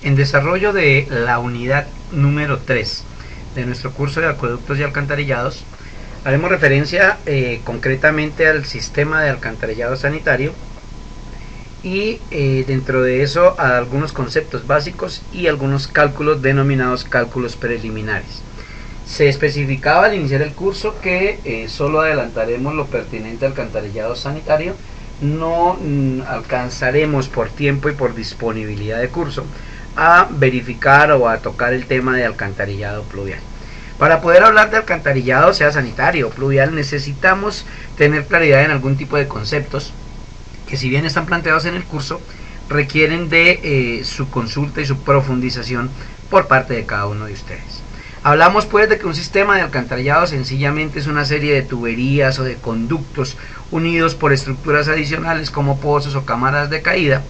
En desarrollo de la unidad número 3 de nuestro curso de acueductos y alcantarillados, haremos referencia concretamente al sistema de alcantarillado sanitario y dentro de eso a algunos conceptos básicos y algunos cálculos denominados cálculos preliminares. Se especificaba al iniciar el curso que solo adelantaremos lo pertinente al alcantarillado sanitario, no alcanzaremos por tiempo y por disponibilidad de curso a verificar o a tocar el tema de alcantarillado pluvial. Para poder hablar de alcantarillado, sea sanitario o pluvial, necesitamos tener claridad en algún tipo de conceptos que, si bien están planteados en el curso, requieren de su consulta y su profundización por parte de cada uno de ustedes. Hablamos pues de que un sistema de alcantarillado sencillamente es una serie de tuberías o de conductos unidos por estructuras adicionales como pozos o cámaras de caída,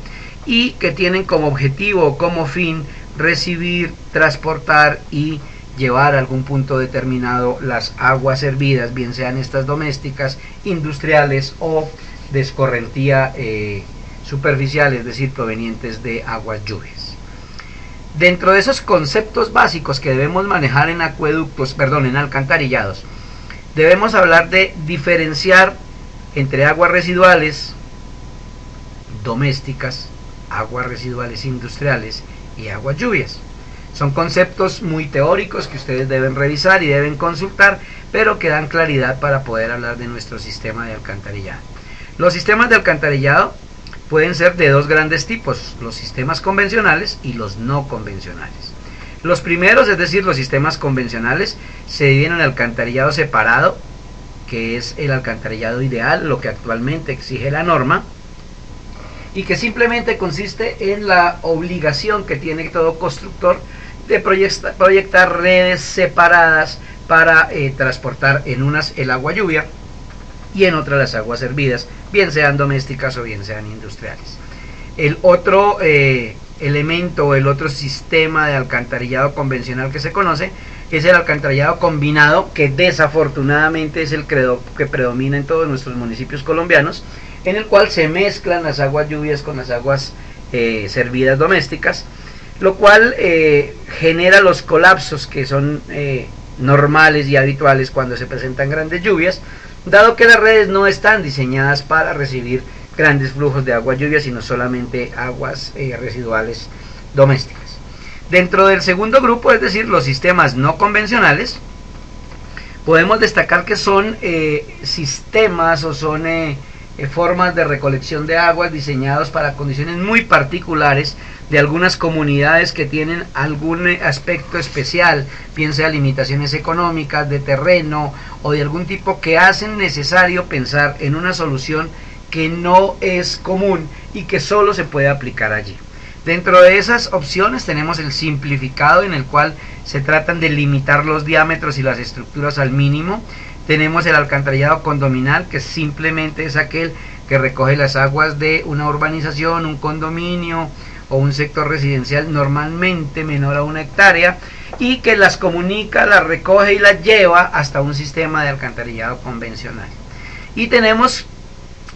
y que tienen como objetivo o como fin recibir, transportar y llevar a algún punto determinado las aguas servidas, bien sean estas domésticas, industriales o de escorrentía superficial, es decir, provenientes de aguas lluvias. Dentro de esos conceptos básicos que debemos manejar en en alcantarillados, debemos hablar de diferenciar entre aguas residuales domésticas, aguas residuales industriales y aguas lluvias. Son conceptos muy teóricos que ustedes deben revisar y deben consultar, pero que dan claridad para poder hablar de nuestro sistema de alcantarillado. Los sistemas de alcantarillado pueden ser de dos grandes tipos: los sistemas convencionales y los no convencionales. Los primeros, es decir, los sistemas convencionales, se dividen en alcantarillado separado, que es el alcantarillado ideal, lo que actualmente exige la norma, y que simplemente consiste en la obligación que tiene todo constructor de proyectar redes separadas para transportar en unas el agua lluvia y en otras las aguas servidas, bien sean domésticas o bien sean industriales. El otro elemento, el otro sistema de alcantarillado convencional que se conoce es el alcantarillado combinado, que desafortunadamente es el que predomina en todos nuestros municipios colombianos, en el cual se mezclan las aguas lluvias con las aguas servidas domésticas, lo cual genera los colapsos que son normales y habituales cuando se presentan grandes lluvias, dado que las redes no están diseñadas para recibir grandes flujos de agua lluvia, sino solamente aguas residuales domésticas. Dentro del segundo grupo, es decir, los sistemas no convencionales, podemos destacar que son sistemas o son formas de recolección de aguas diseñados para condiciones muy particulares de algunas comunidades que tienen algún aspecto especial, bien sea limitaciones económicas, de terreno o de algún tipo, que hacen necesario pensar en una solución que no es común y que solo se puede aplicar allí. Dentro de esas opciones tenemos el simplificado, en el cual se tratan de limitar los diámetros y las estructuras al mínimo. Tenemos el alcantarillado condominal, que simplemente es aquel que recoge las aguas de una urbanización, un condominio o un sector residencial normalmente menor a 1 hectárea, y que las comunica, las recoge y las lleva hasta un sistema de alcantarillado convencional. Y tenemos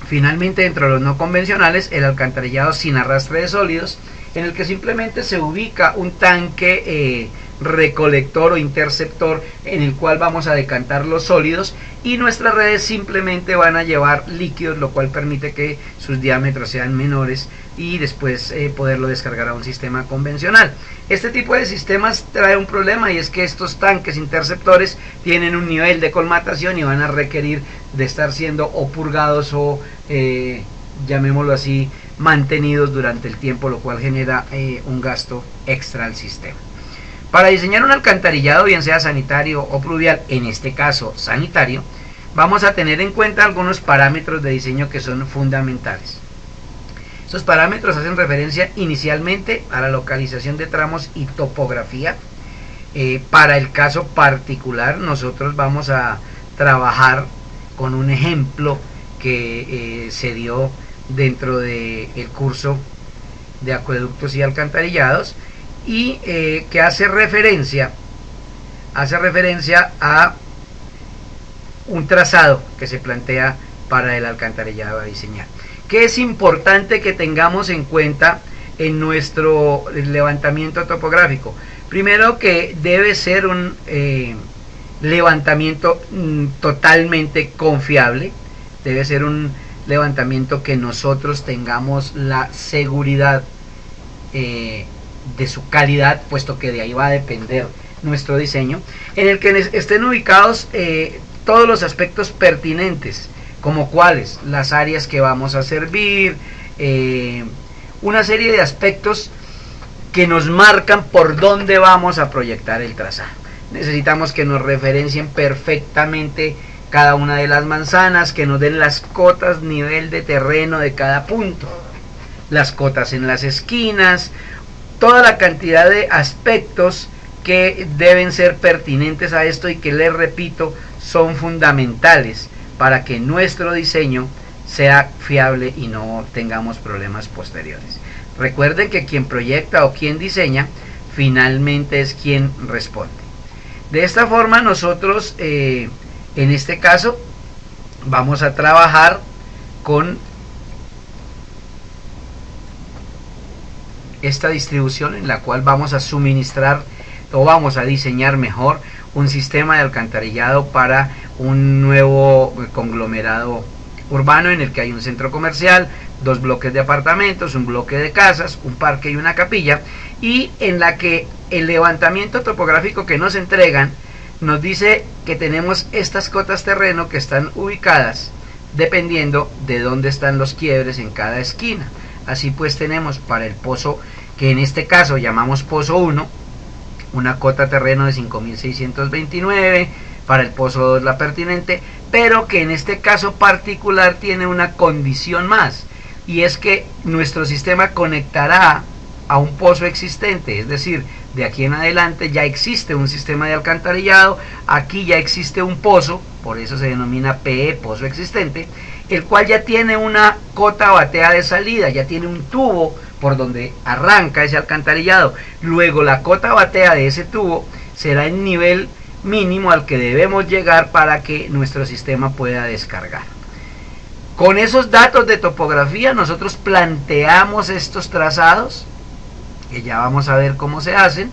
finalmente, dentro de los no convencionales, el alcantarillado sin arrastre de sólidos, en el que simplemente se ubica un tanque recolector o interceptor en el cual vamos a decantar los sólidos, y nuestras redes simplemente van a llevar líquidos, lo cual permite que sus diámetros sean menores y después poderlo descargar a un sistema convencional. Este tipo de sistemas trae un problema, y es que estos tanques interceptores tienen un nivel de colmatación y van a requerir de estar siendo o purgados o llamémoslo así, mantenidos durante el tiempo, lo cual genera un gasto extra al sistema. Para diseñar un alcantarillado, bien sea sanitario o pluvial, en este caso sanitario, vamos a tener en cuenta algunos parámetros de diseño que son fundamentales. Estos parámetros hacen referencia inicialmente a la localización de tramos y topografía. Para el caso particular, nosotros vamos a trabajar con un ejemplo que se dio dentro del curso de acueductos y alcantarillados, y que hace referencia a un trazado que se plantea para el alcantarillado a diseñar. Que es importante que tengamos en cuenta en nuestro levantamiento topográfico? Primero, que debe ser un levantamiento totalmente confiable, debe ser un levantamiento que nosotros tengamos la seguridad de su calidad, puesto que de ahí va a depender nuestro diseño, en el que estén ubicados todos los aspectos pertinentes, como cuáles, las áreas que vamos a servir, una serie de aspectos que nos marcan por dónde vamos a proyectar el trazado. Necesitamos que nos referencien perfectamente cada una de las manzanas, que nos den las cotas, nivel de terreno de cada punto, las cotas en las esquinas, toda la cantidad de aspectos que deben ser pertinentes a esto y que, les repito, son fundamentales para que nuestro diseño sea fiable y no tengamos problemas posteriores. Recuerden que quien proyecta o quien diseña finalmente es quien responde. De esta forma nosotros en este caso vamos a trabajar con esta distribución, en la cual vamos a suministrar o vamos a diseñar mejor un sistema de alcantarillado para un nuevo conglomerado urbano, en el que hay un centro comercial, 2 bloques de apartamentos, un bloque de casas, un parque y una capilla, y en la que el levantamiento topográfico que nos entregan nos dice que tenemos estas cotas terreno que están ubicadas dependiendo de dónde están los quiebres en cada esquina. Así pues, tenemos para el pozo, que en este caso llamamos pozo 1, una cota terreno de 5.629, para el pozo 2 la pertinente, pero que en este caso particular tiene una condición más, y es que nuestro sistema conectará a un pozo existente, es decir, de aquí en adelante ya existe un sistema de alcantarillado, aquí ya existe un pozo, por eso se denomina PE, pozo existente, el cual ya tiene una cota batea de salida, ya tiene un tubo por donde arranca ese alcantarillado. Luego la cota batea de ese tubo será el nivel mínimo al que debemos llegar para que nuestro sistema pueda descargar. Con esos datos de topografía nosotros planteamos estos trazados, que ya vamos a ver cómo se hacen,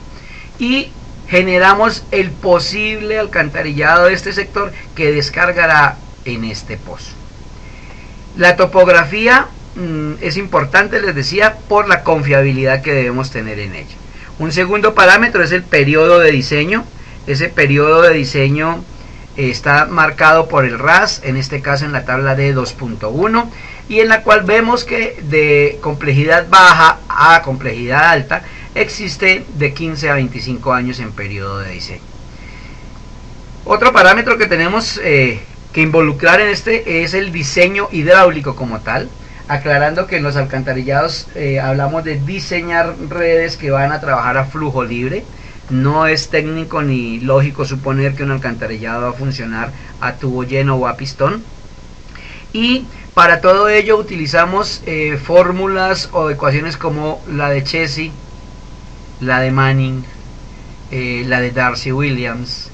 y generamos el posible alcantarillado de este sector que descargará en este pozo. La topografía es importante, les decía, por la confiabilidad que debemos tener en ella. Un segundo parámetro es el periodo de diseño. Ese periodo de diseño está marcado por el RAS, en este caso en la tabla de 2.1, y en la cual vemos que de complejidad baja a complejidad alta existe de 15 a 25 años en periodo de diseño. Otro parámetro que tenemos que involucrar en este es el diseño hidráulico como tal, aclarando que en los alcantarillados hablamos de diseñar redes que van a trabajar a flujo libre. No es técnico ni lógico suponer que un alcantarillado va a funcionar a tubo lleno o a pistón, y para todo ello utilizamos fórmulas o ecuaciones como la de Chessy, la de Manning, la de Darcy-Williams,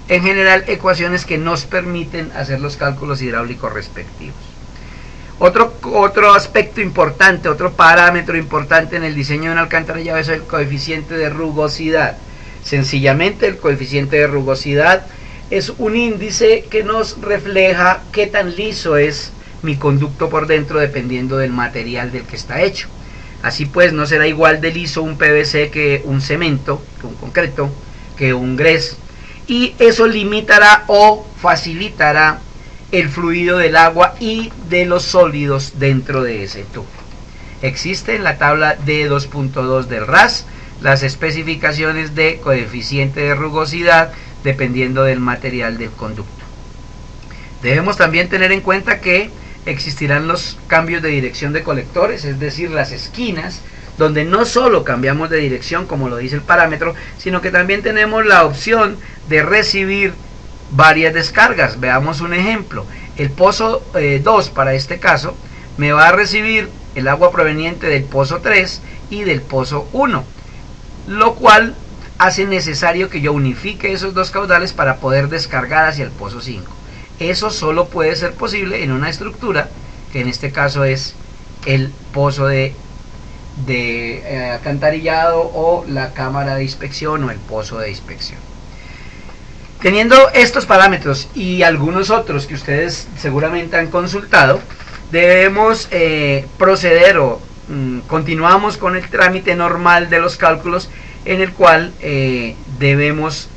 en general ecuaciones que nos permiten hacer los cálculos hidráulicos respectivos. Otro aspecto importante, otro parámetro importante en el diseño de un alcantarillado es el coeficiente de rugosidad. Sencillamente, el coeficiente de rugosidad es un índice que nos refleja qué tan liso es mi conducto por dentro, dependiendo del material del que está hecho. Así pues, no será igual de liso un PVC que un cemento, que un concreto, que un grés, y eso limitará o facilitará el fluido del agua y de los sólidos dentro de ese tubo. Existe en la tabla D2.2 del RAS las especificaciones de coeficiente de rugosidad dependiendo del material del conducto. Debemos también tener en cuenta que existirán los cambios de dirección de colectores, es decir, las esquinas, donde no solo cambiamos de dirección como lo dice el parámetro, sino que también tenemos la opción de recibir varias descargas. Veamos un ejemplo. El pozo 2 para este caso me va a recibir el agua proveniente del pozo 3 y del pozo 1, lo cual hace necesario que yo unifique esos dos caudales para poder descargar hacia el pozo 5. Eso solo puede ser posible en una estructura que en este caso es el pozo de de alcantarillado o la cámara de inspección o el pozo de inspección. Teniendo estos parámetros y algunos otros que ustedes seguramente han consultado, debemos proceder o continuamos con el trámite normal de los cálculos, en el cual debemos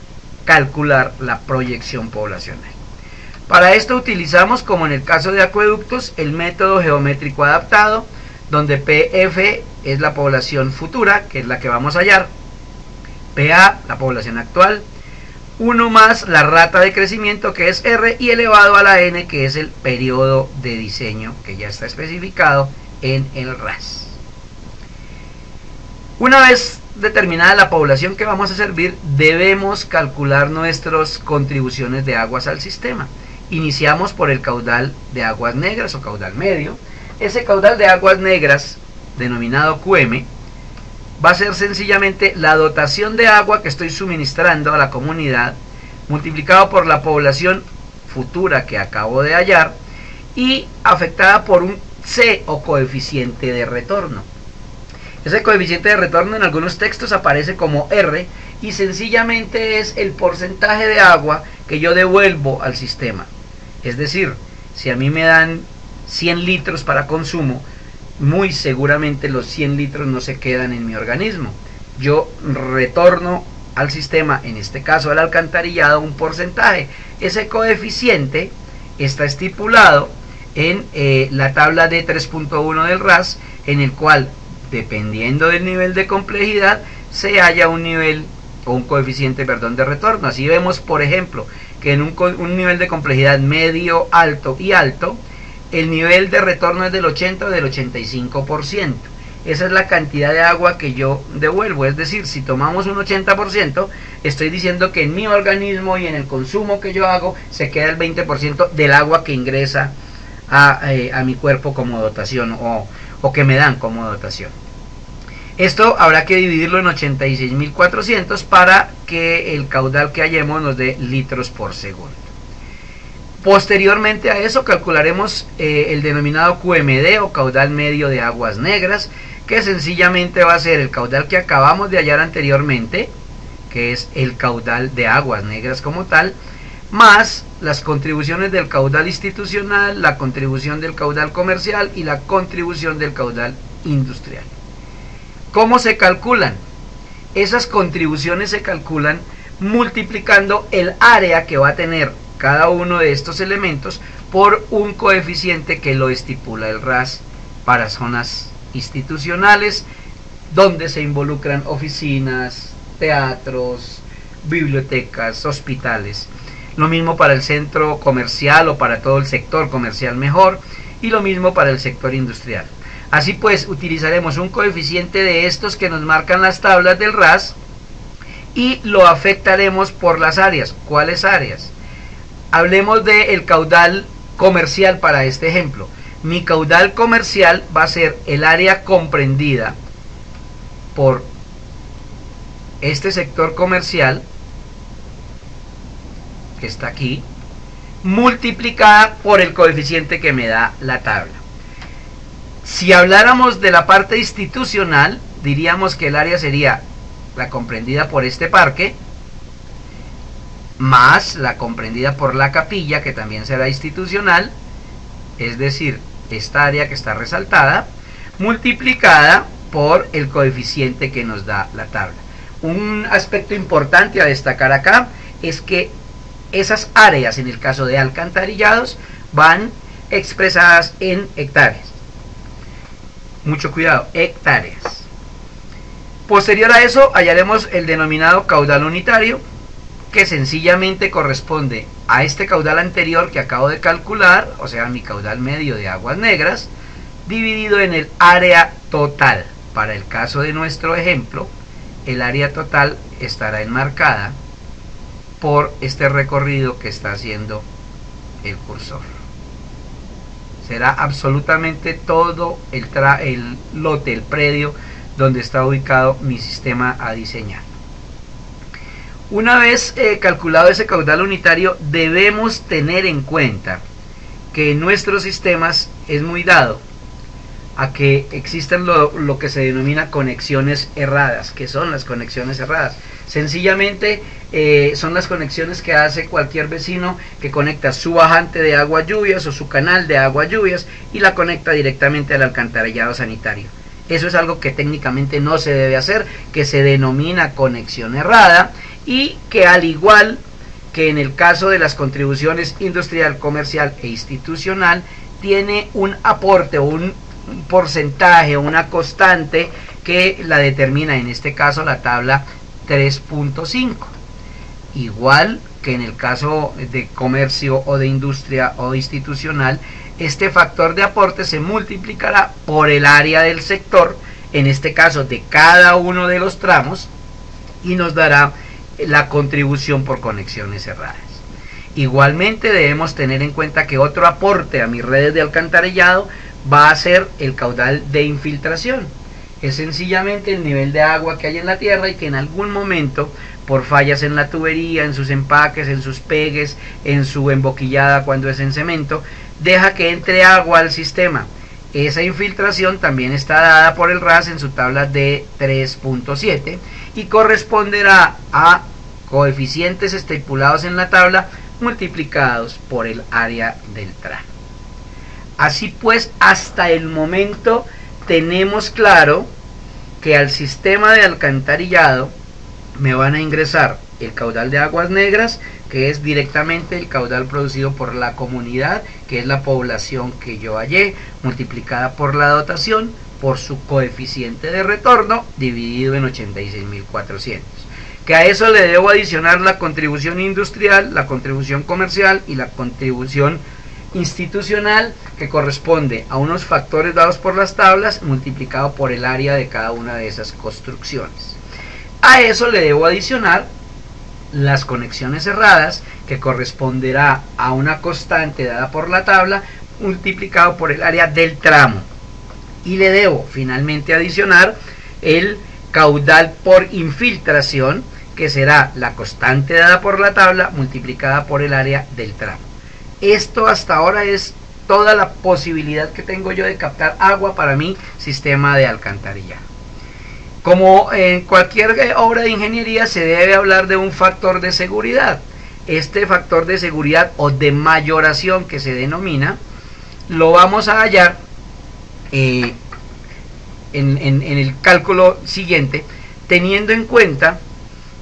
calcular la proyección poblacional. Para esto utilizamos, como en el caso de acueductos, el método geométrico adaptado, donde PF es la población futura, que es la que vamos a hallar, PA, la población actual, 1 más la rata de crecimiento, que es R, y elevado a la N, que es el periodo de diseño, que ya está especificado en el RAS. Una vez determinada la población que vamos a servir, debemos calcular nuestras contribuciones de aguas al sistema. Iniciamos por el caudal de aguas negras o caudal medio. Ese caudal de aguas negras, denominado QM, va a ser sencillamente la dotación de agua que estoy suministrando a la comunidad, multiplicado por la población futura que acabo de hallar y afectada por un C o coeficiente de retorno. Ese coeficiente de retorno en algunos textos aparece como R y sencillamente es el porcentaje de agua que yo devuelvo al sistema. Es decir, si a mí me dan 100 litros para consumo, muy seguramente los 100 litros no se quedan en mi organismo. Yo retorno al sistema, en este caso al alcantarillado, un porcentaje. Ese coeficiente está estipulado en la tabla de 3.1 del RAS, en el cual, dependiendo del nivel de complejidad, se halla un nivel o un coeficiente, perdón, de retorno. Así vemos, por ejemplo, que en un nivel de complejidad medio, alto y alto, el nivel de retorno es del 80 o del 85%. Esa es la cantidad de agua que yo devuelvo. Es decir, si tomamos un 80%, estoy diciendo que en mi organismo y en el consumo que yo hago, se queda el 20% del agua que ingresa a mi cuerpo como dotación o que me dan como dotación. Esto habrá que dividirlo en 86.400 para que el caudal que hallemos nos dé litros por segundo. Posteriormente a eso calcularemos el denominado QMD o caudal medio de aguas negras, que sencillamente va a ser el caudal que acabamos de hallar anteriormente, que es el caudal de aguas negras como tal, más las contribuciones del caudal institucional, la contribución del caudal comercial y la contribución del caudal industrial. ¿Cómo se calculan? Esas contribuciones se calculan multiplicando el área que va a tener cada uno de estos elementos por un coeficiente que lo estipula el RAS para zonas institucionales, donde se involucran oficinas, teatros, bibliotecas, hospitales. Lo mismo para el centro comercial o para todo el sector comercial mejor, y lo mismo para el sector industrial. Así pues, utilizaremos un coeficiente de estos que nos marcan las tablas del RAS y lo afectaremos por las áreas. ¿Cuáles áreas? Hablemos del caudal comercial para este ejemplo. Mi caudal comercial va a ser el área comprendida por este sector comercial, que está aquí, multiplicada por el coeficiente que me da la tabla. Si habláramos de la parte institucional, diríamos que el área sería la comprendida por este parque, más la comprendida por la capilla, que también será institucional, es decir, esta área que está resaltada, multiplicada por el coeficiente que nos da la tabla. Un aspecto importante a destacar acá es que esas áreas, en el caso de alcantarillados, van expresadas en hectáreas. Mucho cuidado, hectáreas. Posterior a eso hallaremos el denominado caudal unitario, que sencillamente corresponde a este caudal anterior que acabo de calcular, o sea, mi caudal medio de aguas negras, dividido en el área total. Para el caso de nuestro ejemplo, el área total estará enmarcada por este recorrido que está haciendo el cursor. Será absolutamente todo el lote, el predio donde está ubicado mi sistema a diseñar. Una vez calculado ese caudal unitario, debemos tener en cuenta que en nuestros sistemas es muy dado a que existan lo que se denomina conexiones erradas. ¿Qué son las conexiones erradas? Sencillamente son las conexiones que hace cualquier vecino que conecta su bajante de agua lluvias o su canal de agua lluvias y la conecta directamente al alcantarillado sanitario. Eso es algo que técnicamente no se debe hacer, que se denomina conexión errada, y que al igual que en el caso de las contribuciones industrial, comercial e institucional, tiene un aporte o un porcentaje o una constante que la determina, en este caso la tabla 3.5. Igual que en el caso de comercio o de industria o institucional, este factor de aporte se multiplicará por el área del sector, en este caso de cada uno de los tramos, y nos dará la contribución por conexiones cerradas. Igualmente debemos tener en cuenta que otro aporte a mis redes de alcantarillado va a ser el caudal de infiltración. Es sencillamente el nivel de agua que hay en la tierra y que en algún momento, por fallas en la tubería, en sus empaques, en sus pegues, en su emboquillada cuando es en cemento, deja que entre agua al sistema. Esa infiltración también está dada por el RAS en su tabla de 3.7 y corresponderá a coeficientes estipulados en la tabla multiplicados por el área del tramo. Así pues, hasta el momento tenemos claro que al sistema de alcantarillado me van a ingresar el caudal de aguas negras, que es directamente el caudal producido por la comunidad, que es la población que yo hallé, multiplicada por la dotación, por su coeficiente de retorno, dividido en 86.400. Que a eso le debo adicionar la contribución industrial, la contribución comercial y la contribución institucional, que corresponde a unos factores dados por las tablas multiplicado por el área de cada una de esas construcciones. A eso le debo adicionar las conexiones cerradas, que corresponderá a una constante dada por la tabla multiplicado por el área del tramo, y le debo finalmente adicionar el caudal por infiltración, que será la constante dada por la tabla multiplicada por el área del tramo. Esto hasta ahora es toda la posibilidad que tengo yo de captar agua para mi sistema de alcantarillado. Como en cualquier obra de ingeniería, se debe hablar de un factor de seguridad. Este factor de seguridad o de mayoración, que se denomina, lo vamos a hallar en el cálculo siguiente, teniendo en cuenta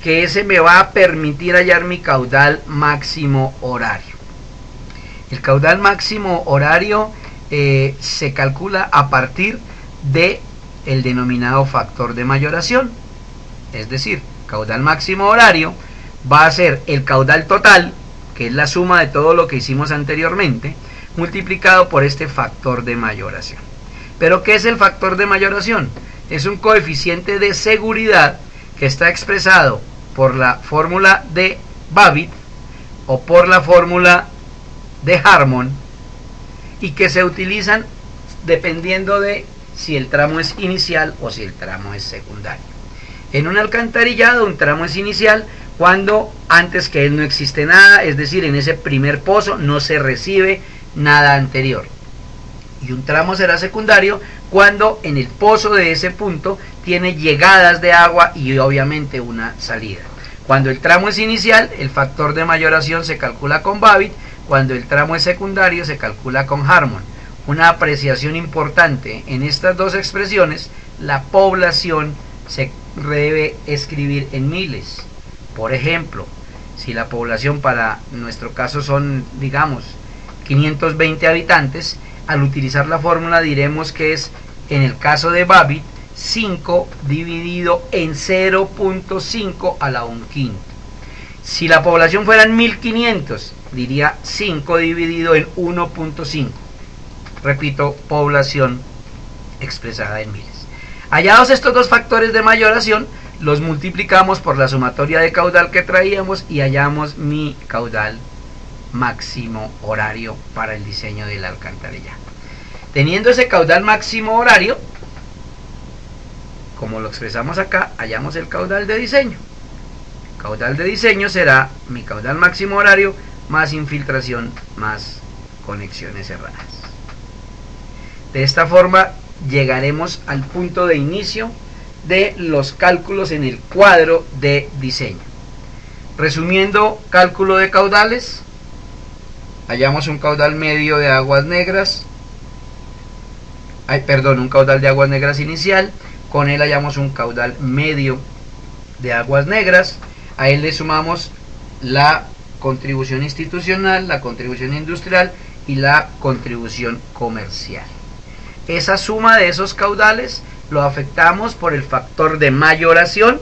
que ese me va a permitir hallar mi caudal máximo horario. El caudal máximo horario se calcula a partir de el denominado factor de mayoración, es decir, caudal máximo horario va a ser el caudal total, que es la suma de todo lo que hicimos anteriormente, multiplicado por este factor de mayoración. ¿Pero qué es el factor de mayoración? Es un coeficiente de seguridad que está expresado por la fórmula de Babbitt o por la fórmula de Harmon, y que se utilizan dependiendo de si el tramo es inicial o si el tramo es secundario. En un alcantarillado, un tramo es inicial cuando antes que él no existe nada, es decir, en ese primer pozo no se recibe nada anterior. Y un tramo será secundario cuando en el pozo de ese punto tiene llegadas de agua y obviamente una salida. Cuando el tramo es inicial, el factor de mayoración se calcula con Babbitt. Cuando el tramo es secundario, se calcula con Harmon. Una apreciación importante: en estas dos expresiones, la población se debe escribir en miles. Por ejemplo, si la población para nuestro caso son, digamos, 520 habitantes, al utilizar la fórmula diremos que es, en el caso de Babbitt, 5 dividido en 0.5 a la 1/5. Si la población fueran 1500, diría 5 dividido en 1.5. Repito, población expresada en miles. Hallados estos dos factores de mayoración, los multiplicamos por la sumatoria de caudal que traíamos y hallamos mi caudal máximo horario para el diseño del alcantarillado. Teniendo ese caudal máximo horario, como lo expresamos acá, hallamos el caudal de diseño. Caudal de diseño será mi caudal máximo horario más infiltración más conexiones cerradas. De esta forma llegaremos al punto de inicio de los cálculos en el cuadro de diseño. Resumiendo, cálculo de caudales, hallamos un caudal medio de aguas negras, un caudal de aguas negras inicial, con él hallamos un caudal medio de aguas negras, a él le sumamos la contribución institucional, la contribución industrial y la contribución comercial. Esa suma de esos caudales lo afectamos por el factor de mayoración,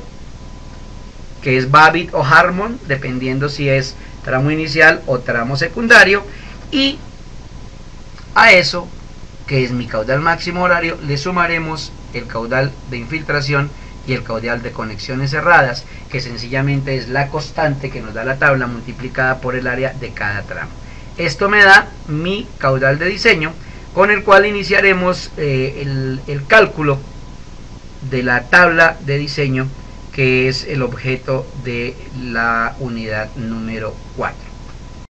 que es Babbitt o Harmon, dependiendo si es tramo inicial o tramo secundario, y a eso, que es mi caudal máximo horario, le sumaremos el caudal de infiltración y el caudal de conexiones cerradas, que sencillamente es la constante que nos da la tabla multiplicada por el área de cada tramo. Esto me da mi caudal de diseño, con el cual iniciaremos el cálculo de la tabla de diseño, que es el objeto de la unidad número 4.